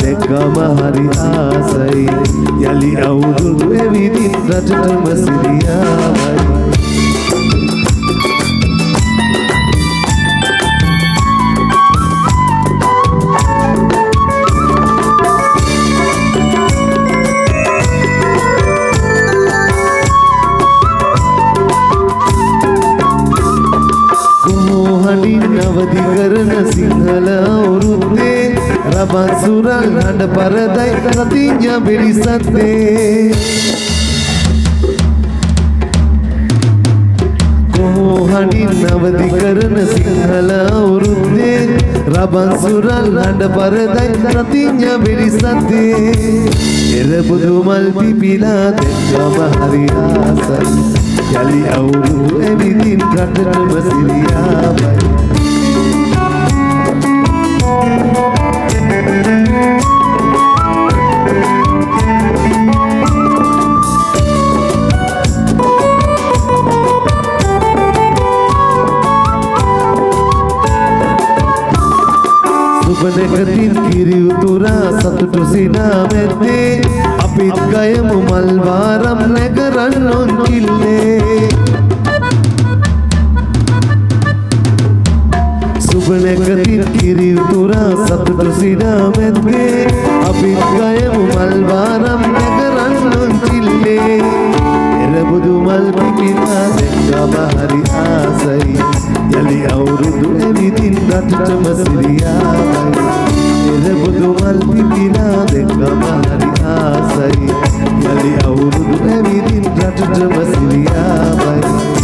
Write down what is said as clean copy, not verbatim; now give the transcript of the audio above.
දැක්කම හරි ආසයි යලි අවුරුදු එවිදින් රටටම සිරියාවයි නවදි කරන සිංහල අවුරුද්දේ රබන් සුරල් හඬ පරදයි රතිඤ්ඤා බෙලිසද්දේ කොහොහඬින් නවදි කරන සිංහල අවුරුද්දේ රබන් සුරල් හඬ පරදයි රතිඤ්ඤා බෙලිසද්දේ එරබුදු මල් පිපිලා දැක්කම හරි ආසයි යලි අවුරුදු එවිදින් රටටම සිරියාවයි සුබනකතින් කිරි උතුරා සතුටු සිනා මැද්දේ අපිත් ගයමු මල් වාරම් නැගරන් ඔන්කිල්ලේ සුබනකතින් කිරි උතුරා සතුටු සිනා මැද්දේ අපිත් ගයමු මල් වාරම් නැගරන් ඔන්කිල්ලේ එරබුදු මල් පිපිලා දැක්කම හරි ආසයි යලි අවුරුදු එවිදින් රටටම සිරියාවයි එරබුදු මල් පිපිලා දැක්කම හරි ආසයි යලි අවුරුදු එවිදින් රටටම සිරියාවයි